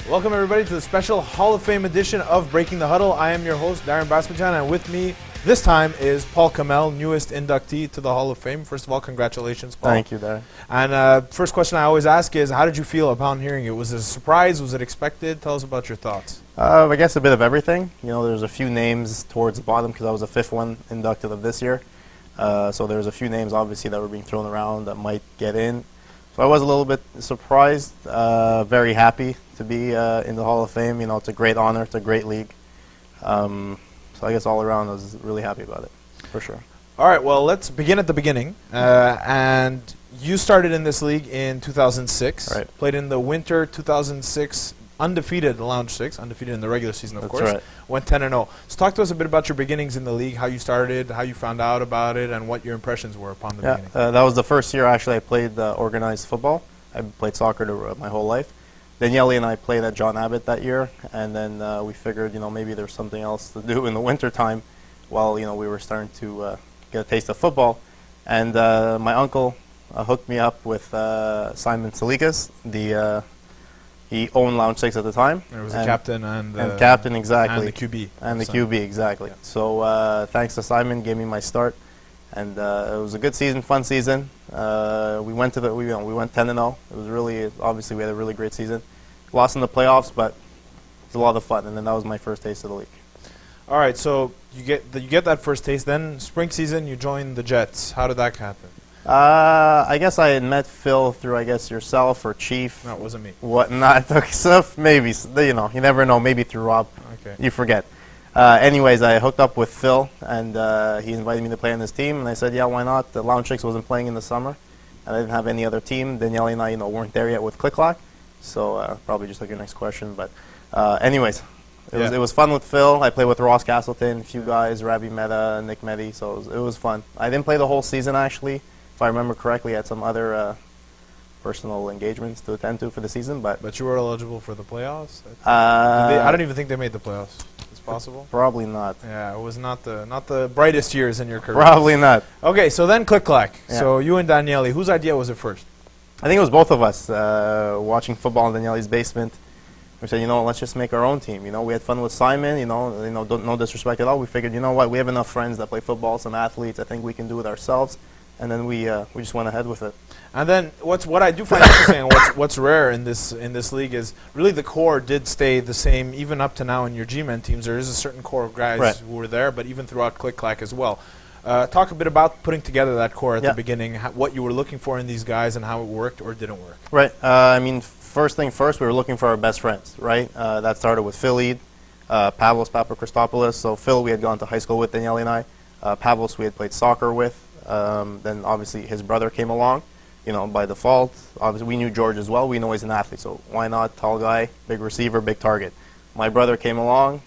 Welcome everybody to the special Hall of Fame edition of Breaking the Huddle. I am your host, Darren Basmajan, and with me this time is Paul Kamel, newest inductee to the Hall of Fame. First of all, congratulations, Paul. Thank you, Darren. And first question I always ask is, how did you feel upon hearing it? Was it a surprise? Was it expected? Tell us about your thoughts. I guess a bit of everything. You know, there's a few names towards the bottom because I was the fifth one inducted of this year. So there's a few names, obviously, that were being thrown around that might get in. So I was a little bit surprised, very happy to be in the Hall of Fame. You know, it's a great honor. It's a great league. So I guess all around I was really happy about it, for sure. All right, well, let's begin at the beginning. And you started in this league in 2006. Right. Played in the winter 2006, undefeated Lounge 6, undefeated in the regular season, of course. Right. Went 10-0. So talk to us a bit about your beginnings in the league, how you started, how you found out about it, and what your impressions were upon the beginning. That was the first year actually I played organized football. I played soccer my whole life. Daniele and I played at John Abbott that year, and then we figured, you know, maybe there's something else to do in the winter time while, you know, we were starting to get a taste of football. And my uncle hooked me up with Simon Salikas, he owned Lounge 6 at the time. There was a captain and captain, exactly. And the QB. And the QB, exactly. Yeah. So thanks to Simon, gave me my start. And it was a good season, fun season. We went 10-0. It was really, obviously, we had a really great season. Lost in the playoffs, but it was a lot of fun. And then that was my first taste of the league. All right, so you get that first taste. Then spring season, you joined the Jets. How did that happen? I guess I had met Phil through, I guess, yourself or Chief. No, it wasn't me. Whatnot. Okay, so maybe, you know, you never know. Maybe through Rob. Okay. You forget. Anyways, I hooked up with Phil, and he invited me to play on his team, and I said, yeah, why not? The Lounge 6 wasn't playing in the summer, and I didn't have any other team. Daniele and I, you know, weren't there yet with Click-Clack, so probably just like your next question. But anyways, it was fun with Phil. I played with Ross Castleton, a few guys, Ravi Mehta, Nick Mehdi, so it was fun. I didn't play the whole season, actually. If I remember correctly, I had some other personal engagements to attend to for the season. But you were eligible for the playoffs? I don't even think they made the playoffs. It's possible? Probably not. Yeah, it was not the brightest years in your career. Probably not. Okay, so then Click-Clack. Yeah. So you and Daniele, whose idea was it first? I think it was both of us watching football in Daniele's basement. We said, you know, let's just make our own team. You know, we had fun with Simon. You know, no disrespect at all. We figured, you know what, we have enough friends that play football, some athletes. I think we can do it ourselves. And then we just went ahead with it. And then what I do find interesting and what's rare in this league is really the core did stay the same even up to now in your G-Men teams. There is a certain core of guys who were there, but even throughout Click-Clack as well. Talk a bit about putting together that core at the beginning, what you were looking for in these guys and how it worked or didn't work. Right. I mean, first thing first, we were looking for our best friends, right? That started with Phil Eid, Pavlos Papachristopoulos. So Phil we had gone to high school with, Daniele and I. Pavlos we had played soccer with. Then obviously his brother came along, you know, by default. Obviously we knew George as well. We know he's an athlete, so why not? Tall guy, big receiver, big target. My brother came along,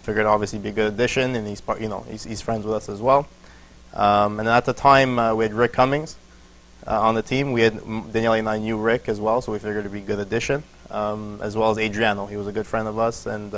figured obviously be a good addition, and he's friends with us as well. And at the time we had Rick Cummings on the team. We had Daniele and I knew Rick as well, so we figured it'd be a good addition. As well as Adriano, he was a good friend of us, and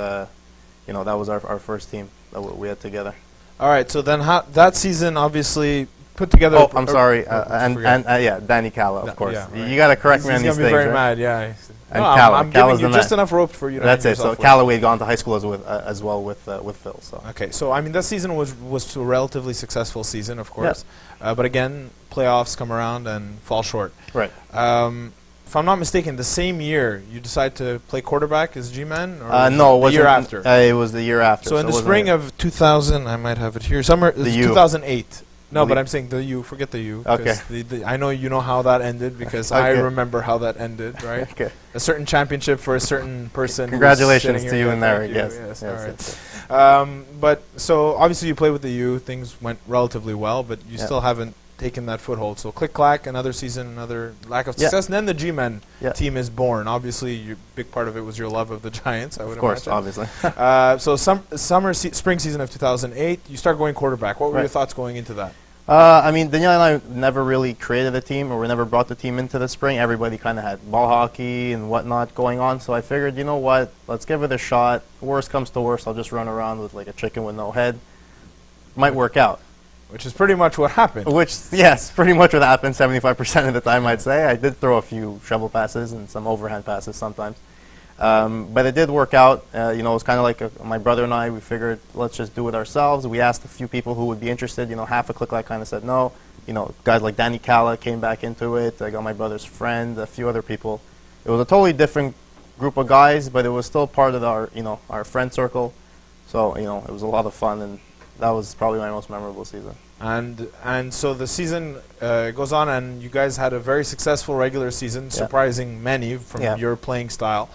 you know, that was our first team that we had together. All right, so then that season obviously put together. Oh, I'm sorry, yeah, Danny Calla, of course. Yeah, right. You got to correct me on these things. He's gonna be very mad, yeah. And I'm giving you just enough rope for you to That's hang it. So yourself Callaway had gone to high school as well with Phil. So okay, so I mean that season was a relatively successful season, of course, but again, playoffs come around and fall short. Right. If I'm not mistaken, the same year you decide to play quarterback as G-Man? No, it wasn't. The year after. It was the year after. So in the spring of 2000, I might have it here. Summer 2008. No, but I'm saying the U. Forget the U. Okay. I know you know how that ended because I remember how that ended, right? Okay. A certain championship for a certain person. Congratulations to you and Larry. Yes. All right. But so obviously you play with the U. Things went relatively well, but you still haven't taken that foothold. So Click-Clack, another season, another lack of success, and then the G-Men team is born. Obviously, your big part of it was your love of the Giants, I would imagine. Of course, obviously. So spring season of 2008, you start going quarterback. What were your thoughts going into that? I mean, Daniele and I never really created a team, or we never brought the team into the spring. Everybody kind of had ball hockey and whatnot going on, so I figured, you know what, let's give it a shot. Worst comes to worst, I'll just run around with like a chicken with no head. Might work out. Which is pretty much what happened. Yes, pretty much what happened 75% of the time, I'd say. I did throw a few shovel passes and some overhand passes sometimes. But it did work out. It was kind of like my brother and I, we figured, let's just do it ourselves. We asked a few people who would be interested. Half of Click kind of said no. Guys like Danny Calla came back into it. I got my brother's friend, a few other people. It was a totally different group of guys, but it was still part of our friend circle. So, it was a lot of fun, and that was probably my most memorable season. And so the season goes on, and you guys had a very successful regular season, surprising many from your playing style.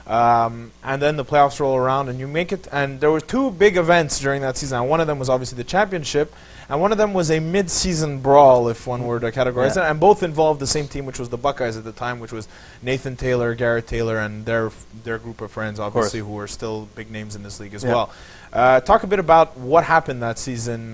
And then the playoffs roll around, and you make it. And there were two big events during that season. And one of them was obviously the championship, and one of them was a mid-season brawl, if one were to categorize it. And both involved the same team, which was the Buckeyes at the time, which was Nathan Taylor, Garrett Taylor, and their group of friends, obviously, who were still big names in this league as well. Talk a bit about what happened that season.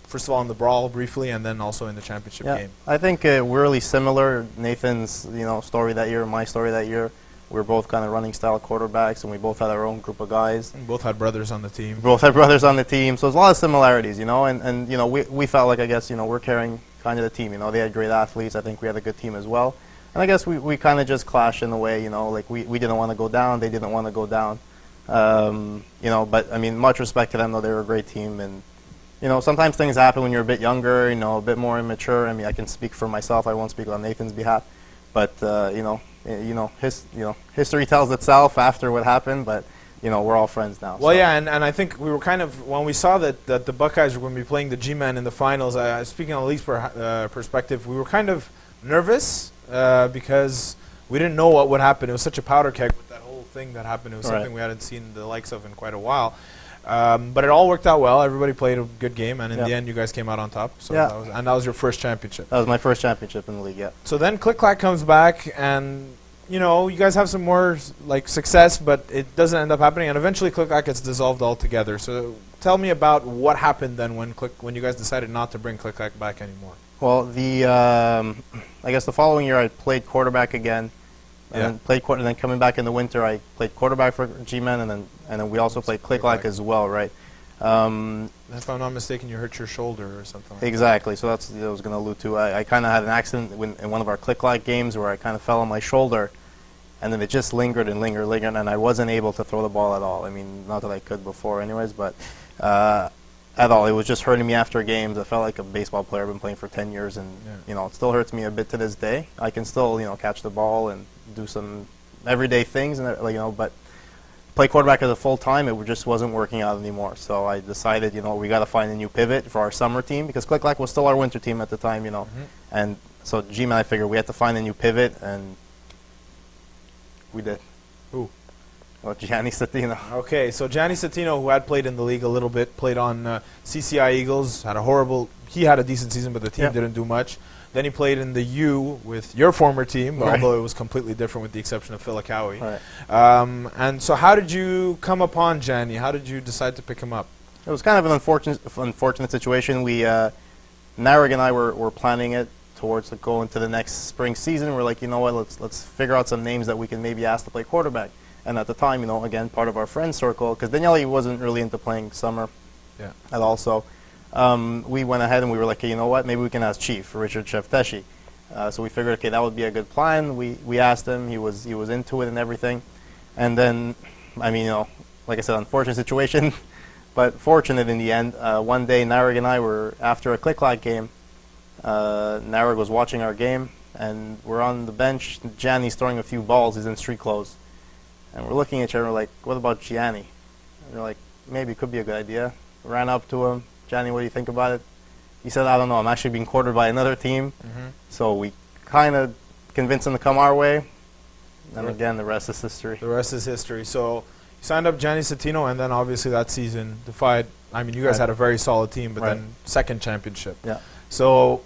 First of all, in the brawl briefly, and then also in the championship game. I think we're really similar. Nathan's story that year, my story that year. We were both kind of running style quarterbacks, and we both had our own group of guys. We both had brothers on the team. So there's a lot of similarities, and we felt like, I guess, we're carrying kind of the team. They had great athletes. I think we had a good team as well. And I guess we kind of just clashed in a way, like we didn't want to go down, they didn't want to go down. But I mean, much respect to them, though. They were a great team, and sometimes things happen when you're a bit younger, a bit more immature. I mean, I can speak for myself. I won't speak on Nathan's behalf, but history tells itself after what happened. But we're all friends now. Well, yeah, and I think we were kind of, when we saw that the Buckeyes were going to be playing the G-Men in the finals. Speaking on the league's perspective, we were kind of nervous because we didn't know what would happen. It was such a powder keg with that whole thing that happened. It was something we hadn't seen the likes of in quite a while. But it all worked out well. Everybody played a good game, and in the end, you guys came out on top. So that was your first championship. That was my first championship in the league, So then Click Clack comes back, and you guys have some more success, but it doesn't end up happening. And eventually, Click Clack gets dissolved altogether. So tell me about what happened then when you guys decided not to bring Click Clack back anymore. Well, I guess the following year I played quarterback again. And then coming back in the winter, I played quarterback for G-Men, and then we also played Click-Clack as well, right? If I'm not mistaken, you hurt your shoulder or something. Exactly. So that's what I was going to allude to. I kind of had an accident in one of our Click-Clack games where I kind of fell on my shoulder, and then it just lingered and lingered, and I wasn't able to throw the ball at all. I mean, not that I could before, anyways, but at all. It was just hurting me after games. I felt like a baseball player. I've been playing for 10 years, and it still hurts me a bit to this day. I can still catch the ball and do some everyday things, and but play quarterback as a full time, it just wasn't working out anymore. So I decided, we got to find a new pivot for our summer team, because Click Clack was still our winter team at the time, and so G-Man, I figured we had to find a new pivot, and we did. Who? Well, Gianni Satino. Okay, so Gianni Satino, who had played in the league a little bit, played on CCI Eagles, he had a decent season, but the team didn't do much. Then he played in the U with your former team, although it was completely different with the exception of Filikawi. Right. And so how did you come upon Gianni? How did you decide to pick him up? It was kind of an unfortunate situation. Nareg and I were planning it towards going to the next spring season. We're like, let's figure out some names that we can maybe ask to play quarterback. And at the time, again, part of our friend circle, because Daniele wasn't really into playing summer at all. So we went ahead and we were like, hey, you know what? Maybe we can ask Chief, Richard Chefteshi. So we figured, okay, that would be a good plan. We asked him. He was into it and everything. And then, I mean, like I said, unfortunate situation, but fortunate in the end. One day, Nareg and I were, after a Click-Clack game, Nareg was watching our game, and we're on the bench. Gianni's throwing a few balls. He's in street clothes. And we're looking at each other, and we're like, what about Gianni? And we're like, maybe it could be a good idea. Ran up to him. Gianni, what do you think about it? He said, I don't know. I'm actually being courted by another team. So we kind of convinced him to come our way. And again, the rest is history. The rest is history. So you signed up Gianni Satino, and then obviously that season defied. I mean, you guys had a very solid team, but then second championship. Yeah. So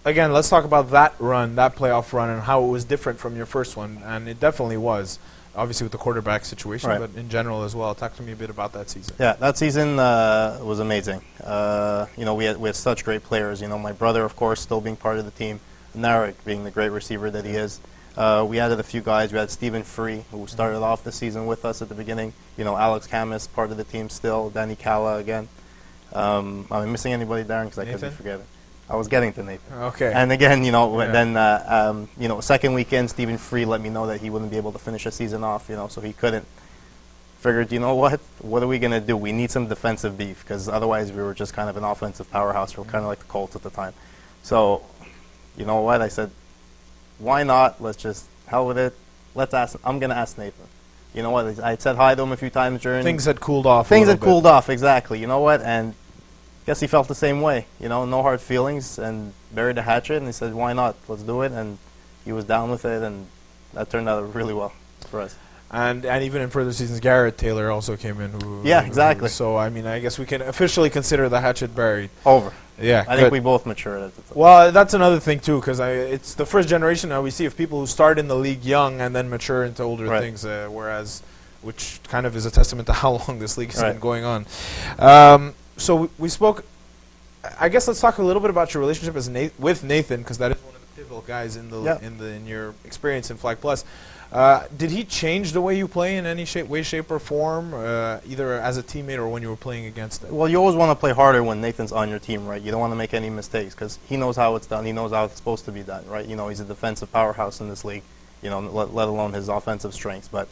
again, let's talk about that run, that playoff run, and how it was different from your first one. And it definitely was. Obviously with the quarterback situation, but in general as well. Talk to me a bit about that season. Yeah, that season was amazing. We had such great players. My brother, of course, still being part of the team. Nareg being the great receiver that he is. We added a few guys. We had Stephen Free, who started off the season with us at the beginning. Alex Camus, part of the team still. Danny Calla again. Am I missing anybody, Darren? Because I could be forgetting. I was getting to Nathan. Okay. And again, then second weekend, Stephen Free let me know that he wouldn't be able to finish the season off. So he couldn't. Figured, you know what? What are we gonna do? We need some defensive beef because otherwise we were just kind of an offensive powerhouse. We were kind of like the Colts at the time. So, you know what? I said, why not? Let's just hell with it. Let's ask. I'm gonna ask Nathan. You know what? I said hi to him a few times during. Things had cooled off. Things had cooled off, exactly. You know what? And guess he felt the same way. No hard feelings, and buried the hatchet. And he said, why not? Let's do it. And he was down with it, and that turned out really well for us. And even in further seasons, Garrett Taylor also came in. Exactly. So, I mean, I guess we can officially consider the hatchet buried. Over. Yeah. I think we both matured at the time. Well, that's another thing, too, because it's the first generation now we see of people who start in the league young and then mature into older things, which kind of is a testament to how long this league has been going on. So we spoke. I guess let's talk a little bit about your relationship with Nathan, because that is one of the pivotal guys in your experience in Flag Plus. Did he change the way you play in any way, shape, or form, either as a teammate or when you were playing against him? Well, you always want to play harder when Nathan's on your team, right? You don't want to make any mistakes because he knows how it's done. He knows how it's supposed to be done, right? He's a defensive powerhouse in this league, let alone his offensive strengths. But,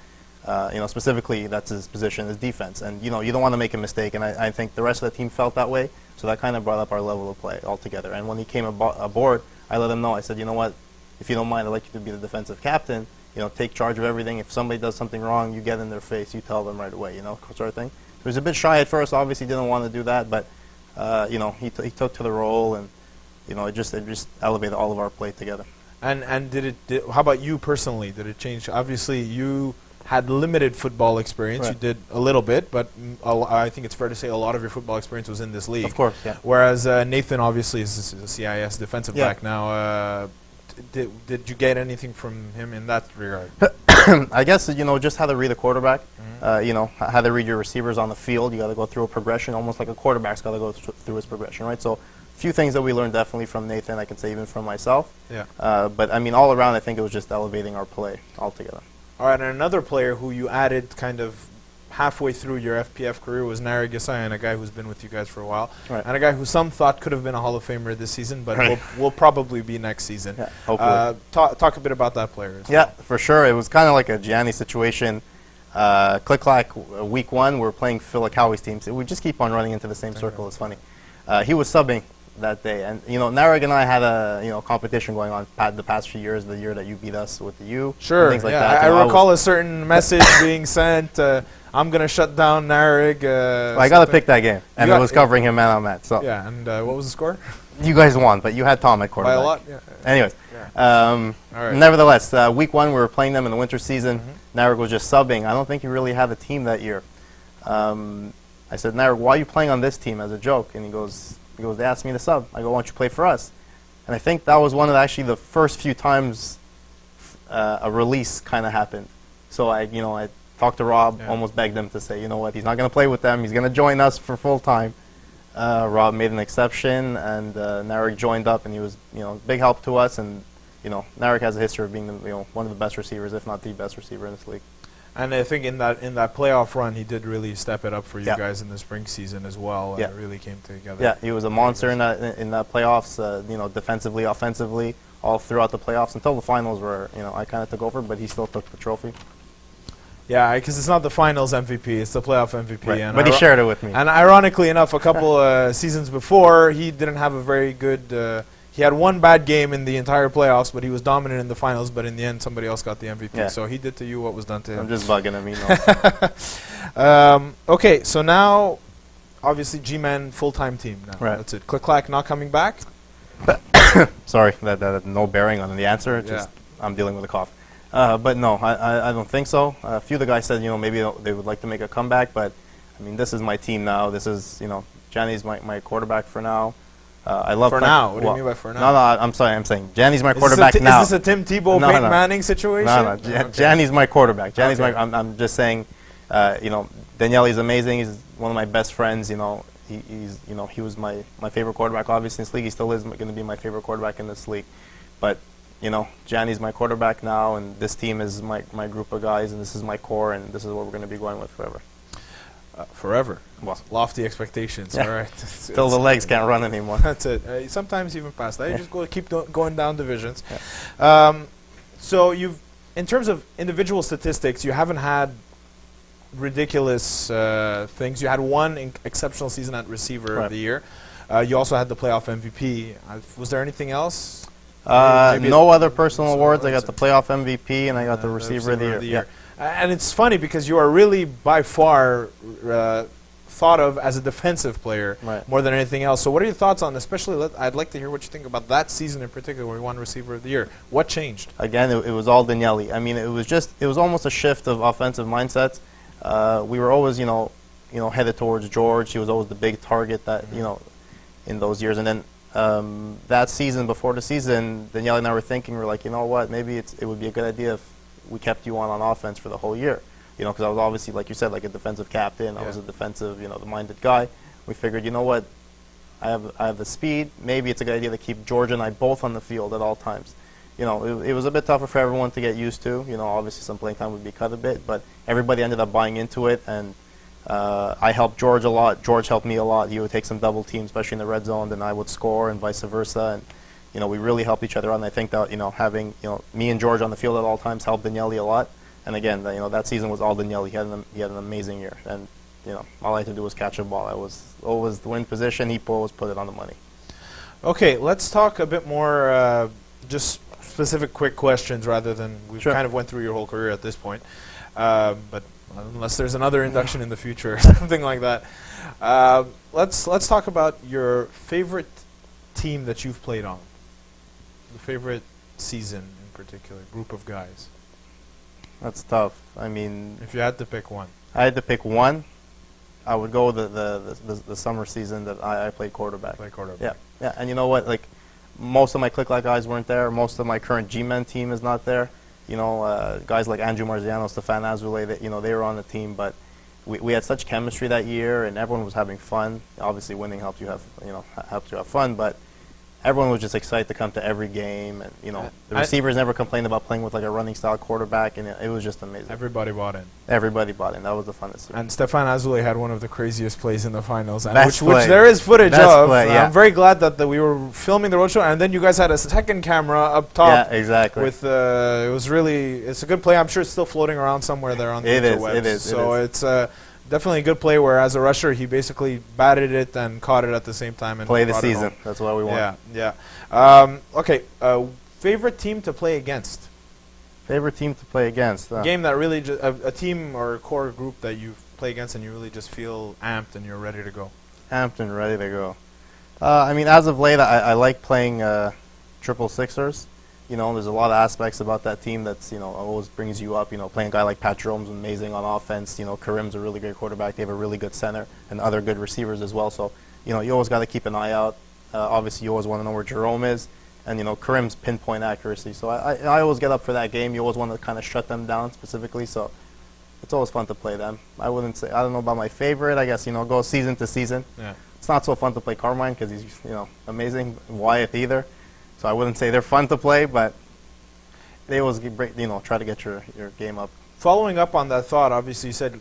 specifically, that's his position, his defense. And, you don't want to make a mistake. And I think the rest of the team felt that way. So that kind of brought up our level of play altogether. And when he came aboard, I let him know. I said, you know what, if you don't mind, I'd like you to be the defensive captain. Take charge of everything. If somebody does something wrong, you get in their face. You tell them right away, sort of thing. He was a bit shy at first. Obviously, didn't want to do that, but he took to the role, and it just elevated all of our play together. And how about you personally? Did it change? Obviously, you had limited football experience. Right. You did a little bit, but I think it's fair to say a lot of your football experience was in this league. Of course, yeah. Whereas Nathan obviously is a CIS defensive back now. Did you get anything from him in that regard? I guess just how to read a quarterback. How to read your receivers on the field. You got to go through a progression, almost like a quarterback's got to go through his progression, right? So, a few things that we learned definitely from Nathan. I can say even from myself. Yeah. But I mean, all around, I think it was just elevating our play altogether. All right, and another player who you added kind of halfway through your FPF career was Narek Gisayan, a guy who's been with you guys for a while, and a guy who some thought could have been a Hall of Famer this season, but will probably be next season. Yeah, hopefully. Talk a bit about that player. Yeah, for sure. It was kind of like a Gianni situation. Click-clack, week one, we're playing Phil Akaui's team. So we just keep on running into the same circle. It's funny. He was subbing that day, and Narek and I had a competition going on the past few years. The year that you beat us with the U, sure, things like that. I recall a certain message being sent. I'm gonna shut down Narek. I got to pick that game, and it was covering him man on man. So yeah, and what was the score? You guys won, but you had Tom at quarterback. By a lot. Yeah. Anyways, All right. Nevertheless, week one we were playing them in the winter season. Narek was just subbing. I don't think he really had a team that year. I said, Narek, why are you playing on this team as a joke? And he goes, they asked me to sub. I go, why don't you play for us? And I think that was one of the first few times a release kind of happened. So I talked to Rob, almost begged him to say, you know what, he's not going to play with them. He's going to join us for full time. Rob made an exception, and Narek joined up, and he was big help to us. And Narek has a history of being one of the best receivers, if not the best receiver in this league. And I think in that playoff run, he did really step it up for you guys in the spring season as well. It really came together. Yeah, he was a monster in the playoffs. Defensively, offensively, all throughout the playoffs until the finals, where I kind of took over, but he still took the trophy. Yeah, because it's not the finals MVP; it's the playoff MVP. Right. And but he shared it with me. And ironically enough, a couple seasons before, he didn't have a very good. He had one bad game in the entire playoffs, but he was dominant in the finals. But in the end, somebody else got the MVP. Yeah. So he did to you what was done to him. I'm just bugging him, Okay, so now, obviously, G-Man full-time team now. Right. That's it. Click-clack not coming back? Sorry, that had no bearing on the answer. Just I'm dealing with a cough. But no, I don't think so. A few of the guys said, maybe they would like to make a comeback. But, I mean, this is my team now. This is, Gianni's my quarterback for now. I love for now. What do you mean by for now? No, I'm sorry. I'm saying Gianni's my quarterback now. Is this a Tim Tebow, Peyton Manning situation? No. Gianni's my quarterback. Gianni's I'm just saying. Daniele's amazing. He's one of my best friends. He was my favorite quarterback. Obviously in this league, he still is going to be my favorite quarterback in this league. But Gianni's my quarterback now, and this team is my group of guys, and this is my core, and this is what we're going to be going with forever. Forever. Well, Lofty expectations. Yeah. All right. till the legs can't run anymore. That's it. Sometimes even past that. You just keep going down divisions. Yeah. So in terms of individual statistics, you haven't had ridiculous things. You had one exceptional season at receiver of the year. You also had the playoff MVP. Was there anything else? No other personal awards. I got the playoff MVP and I got the receiver of the year. And it's funny because you are really by far thought of as a defensive player more than anything else. So what are your thoughts on, especially, I'd like to hear what you think about that season in particular where you won receiver of the year. What changed? Again, it was all Daniele. I mean, it was almost a shift of offensive mindsets. We were always, headed towards George. He was always the big target that, in those years. And then that season, before the season, Daniele and I were thinking, we're like, you know what, maybe it would be a good idea if we kept you on offense for the whole year. Because I was obviously, like you said, like a defensive captain. I was a defensive, the minded guy. We figured, you know what, I have the speed. Maybe it's a good idea to keep George and I both on the field at all times. It was a bit tougher for everyone to get used to. Obviously some playing time would be cut a bit, but everybody ended up buying into it. And I helped George a lot. George helped me a lot. He would take some double teams, especially in the red zone, then I would score, and vice versa. And we really helped each other out. And I think that having me and George on the field at all times helped Daniele a lot. And again, that season was all Daniele. He had an amazing year, and all I had to do was catch a ball. I was always the win position. He always put it on the money. Okay, let's talk a bit more, just specific, quick questions rather than we've kind of went through your whole career at this point. But unless there's another induction in the future or something like that, let's talk about your favorite team that you've played on. The favorite season in particular, group of guys. That's tough. I mean, if you had to pick one, I had to pick one. I would go with the summer season that I played quarterback. Yeah. And you know what? Like, most of my click-like guys weren't there. Most of my current G-Men team is not there. Guys like Andrew Marziano, Stefan Azule, they were on the team, but we had such chemistry that year, and everyone was having fun. Obviously, winning helps you have fun, but everyone was just excited to come to every game, and the receivers never complained about playing with like a running style quarterback, and it was just amazing. Everybody bought in. Everybody bought in. That was the funnest year. And Stefan Azule had one of the craziest plays in the finals, and which there is footage of. Yeah. I'm very glad that we were filming the roadshow, and then you guys had a second camera up top. Yeah, exactly. With it's a good play. I'm sure it's still floating around somewhere there on the interwebs. It is. So it's definitely a good play where, as a rusher, he basically batted it and caught it at the same time. And play the season. That's what we want. Yeah. Okay. Favorite team to play against? Favorite team to play against? Game that really a team or a core group that you play against and you really just feel amped and you're ready to go. Amped and ready to go. I mean, as of late, I like playing triple sixers. There's a lot of aspects about that team that's, always brings you up. Playing a guy like Pat Jerome's amazing on offense. Karim's a really great quarterback. They have a really good center and other good receivers as well. So, you always got to keep an eye out. Obviously, you always want to know where Jerome is. And, Karim's pinpoint accuracy. So I always get up for that game. You always want to kind of shut them down specifically. So it's always fun to play them. I don't know about my favorite. I guess, go season to season. Yeah. It's not so fun to play Carmine because he's, amazing. Wyeth either. So I wouldn't say they're fun to play, but they always try to get your game up. Following up on that thought, obviously you said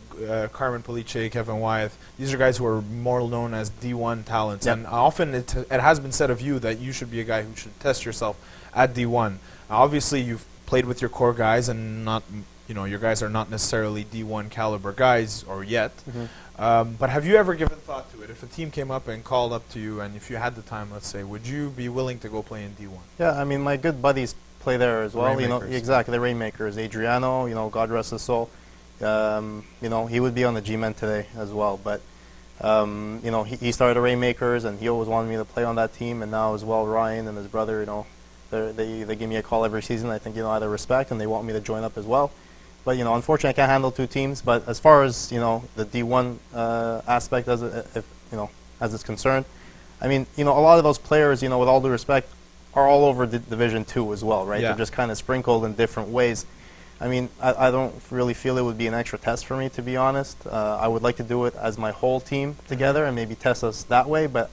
Carmen Police, Kevin Wyeth. These are guys who are more known as D1 talents. Yep. And often it has been said of you that you should be a guy who should test yourself at D1. Obviously you've played with your core guys and not, your guys are not necessarily D1 caliber guys or yet. Mm-hmm. But have you ever given thought to it? If a team came up and called up to you and if you had the time, let's say, would you be willing to go play in D1? Yeah, I mean, my good buddies play there as well. Rainmakers. The Rainmakers. Adriano, God rest his soul. He would be on the G-Men today as well. But, he started the Rainmakers, and he always wanted me to play on that team. And now as well, Ryan and his brother, they give me a call every season. I think, out of respect, and they want me to join up as well. But, unfortunately, I can't handle two teams. But as far as, the D1 aspect as it's concerned, I mean, a lot of those players, with all due respect, are all over Division II as well, right? Yeah. They're just kind of sprinkled in different ways. I mean, I don't really feel it would be an extra test for me, to be honest. I would like to do it as my whole team together and maybe test us that way. But,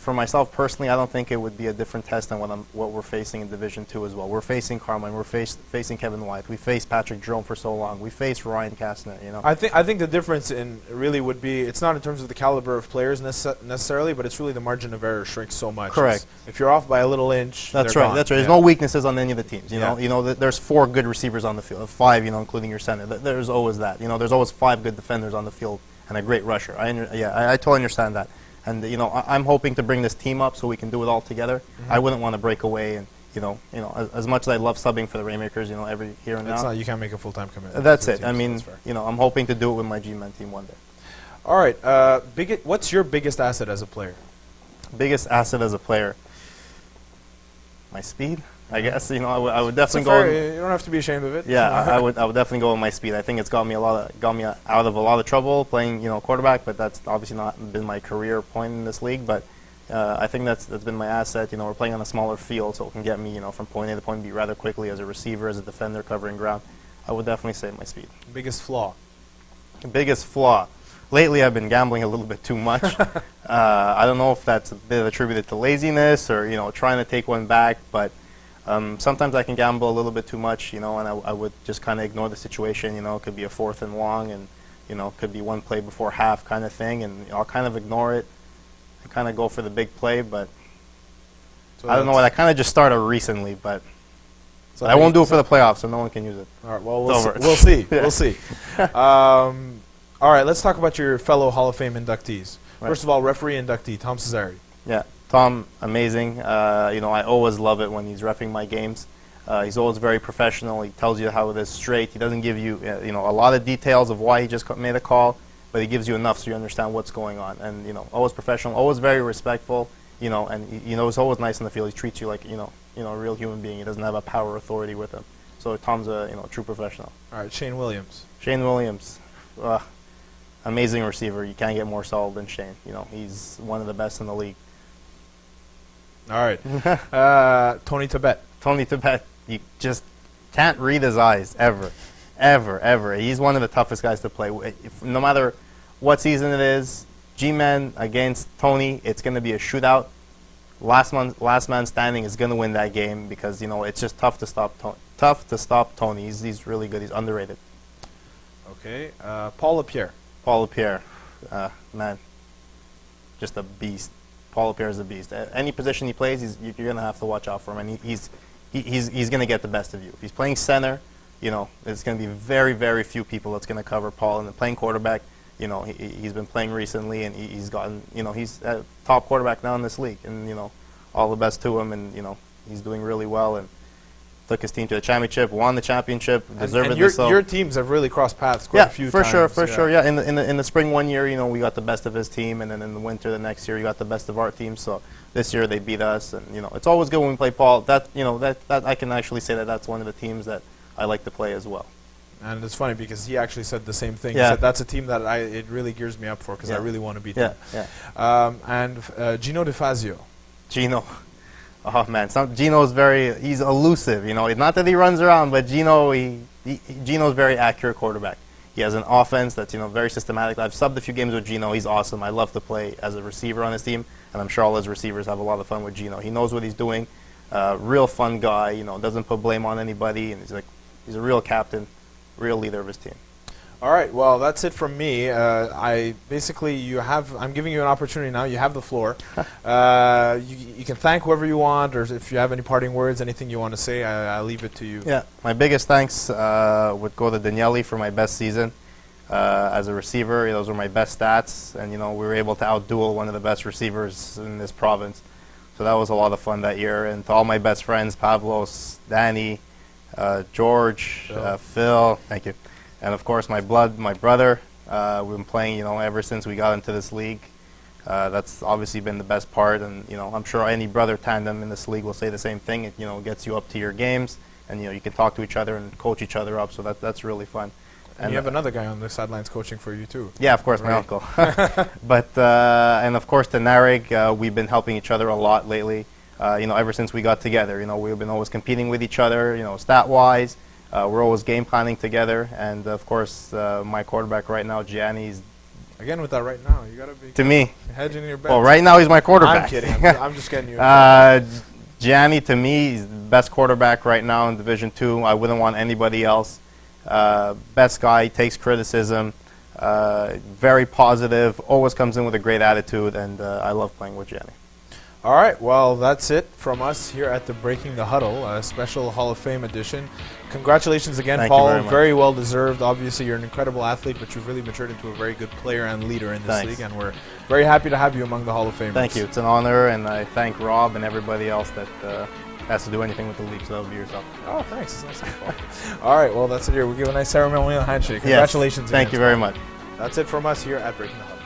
for myself personally, I don't think it would be a different test than what we're facing in Division 2 as well. We're facing Carmine, we're facing Kevin White, we faced Patrick Jerome for so long, we faced Ryan Kastner, you know. I think the difference in really would be, it's not in terms of the caliber of players necessarily, but it's really the margin of error shrinks so much. Correct. If you're off by a little inch, that's they're right. gone. That's right. There's no weaknesses on any of the teams. You know, there's 4 good receivers on the field, 5, you know, including your center. There's always that. You know, there's always 5 good defenders on the field and a great rusher. I totally understand that. And you know, I'm hoping to bring this team up so we can do it all together. I wouldn't want to break away, and you know, as much as I love subbing for the Rainmakers, you know, every here and now. You can't make a full-time commitment. That's it. I mean, you know, I'm hoping to do it with my G-Men team one day. All right. What's your biggest asset as a player? Biggest asset as a player? My speed, I guess. You know, I would definitely go. You don't have to be ashamed of it. Yeah, I would definitely go with my speed. I think it's got me out of a lot of trouble playing, you know, quarterback. But that's obviously not been my career point in this league. But I think that's been my asset. You know, we're playing on a smaller field, so it can get me, you know, from point A to point B rather quickly as a receiver, as a defender covering ground. I would definitely say my speed. Biggest flaw? Biggest flaw? Lately, I've been gambling a little bit too much. I don't know if that's a bit attributed to laziness or, you know, trying to take one back, but sometimes I can gamble a little bit too much, you know, and I would just kind of ignore the situation. You know, it could be a 4th and long, and you know, it could be one play before half kind of thing, and I'll kind of ignore it and kind of go for the big play. But so I don't know. I kind of just started recently, but I won't do it for the playoffs, so no one can use it. All right. Well, we'll see. We'll see. All right. Let's talk about your fellow Hall of Fame inductees. Right. First of all, referee inductee Tom Cesari. Yeah. Tom, amazing. You know, I always love it when he's reffing my games. He's always very professional. He tells you how it is straight. He doesn't give you, you know, a lot of details of why he just made a call, but he gives you enough so you understand what's going on. And you know, always professional, always very respectful. You know, and you know, he's always nice in the field. He treats you like you know, a real human being. He doesn't have a power authority with him. So Tom's a true professional. All right, Shane Williams. Shane Williams, amazing receiver. You can't get more solid than Shane. You know, he's one of the best in the league. All right. Tony Tibet. Tony Tibet, you just can't read his eyes, ever. Ever, ever. He's one of the toughest guys to play with. No matter what season it is, G-Men against Tony, it's going to be a shootout. Last man standing is going to win that game because, you know, it's just tough to stop Tony. He's really good. He's underrated. Okay. Paul LaPierre. Paul LaPierre, man, just a beast. Paul LaPierre is a beast. Any position he plays, you're going to have to watch out for him, and he's going to get the best of you. If he's playing center, you know, there's going to be very, very few people that's going to cover Paul. And playing quarterback, you know, he's been playing recently, and he's gotten, you know, he's a top quarterback now in this league, and you know, all the best to him, and you know, he's doing really well, and took his team to the championship, won the championship, deservedly and so. Your teams have really crossed paths quite a few times. For sure. Yeah, in the spring one year, you know, we got the best of his team, and then in the winter the next year, you got the best of our team. So this year they beat us, and you know, it's always good when we play Paul. That you know, that I can actually say that's one of the teams that I like to play as well. And it's funny because he actually said the same thing. Yeah. He said that's a team that it really gears me up for because I really want to beat them. Yeah. And Gino DeFazio. Gino. Oh man, Gino's he's elusive, you know. Not that he runs around, but Gino's very accurate quarterback. He has an offense that's, you know, very systematic. I've subbed a few games with Gino. He's awesome. I love to play as a receiver on his team, and I'm sure all his receivers have a lot of fun with Gino. He knows what he's doing. Real fun guy, you know, doesn't put blame on anybody, and he's a real captain, real leader of his team. All right, well, that's it from me. I'm giving you an opportunity now. You have the floor. You can thank whoever you want, or if you have any parting words, anything you want to say, I'll leave it to you. Yeah, my biggest thanks would go to Daniele for my best season as a receiver. Those were my best stats, and you know, we were able to outduel one of the best receivers in this province. So that was a lot of fun that year. And to all my best friends, Pavlos, Danny, George, Phil, thank you. And of course, my brother. We've been playing, you know, ever since we got into this league. That's obviously been the best part, and you know, I'm sure any brother tandem in this league will say the same thing. It, you know, gets you up to your games, and you know, you can talk to each other and coach each other up. So that's really fun. And you have another guy on the sidelines coaching for you too. Yeah, of course, my uncle. But and of course, to Nareg, we've been helping each other a lot lately. You know, ever since we got together, you know, we've been always competing with each other. You know, stat-wise. We're always game planning together, and of course, my quarterback right now, Gianni's Again with that right now. You got to be To me. hedging your bets. Well, right now he's my quarterback. I'm kidding. I'm just getting you. Gianni, to me, is the best quarterback right now in Division II. I wouldn't want anybody else. Best guy, takes criticism, very positive, always comes in with a great attitude, and I love playing with Gianni. All right, well, that's it from us here at the Breaking the Huddle, a special Hall of Fame edition. Congratulations again, Thank you Paul. very much. Very well deserved. Obviously, you're an incredible athlete, but you've really matured into a very good player and leader in this Thanks. league, and we're very happy to have you among the Hall of Famers. Thank you. It's an honor, and I thank Rob and everybody else that has to do anything with the league, so that would be yourself. Oh, thanks. It's nice of you, Paul. All right, well, that's it here. We'll give a nice ceremonial handshake. Yes. Congratulations Thank again, you very Paul. much. That's it from us here at Breaking the Huddle.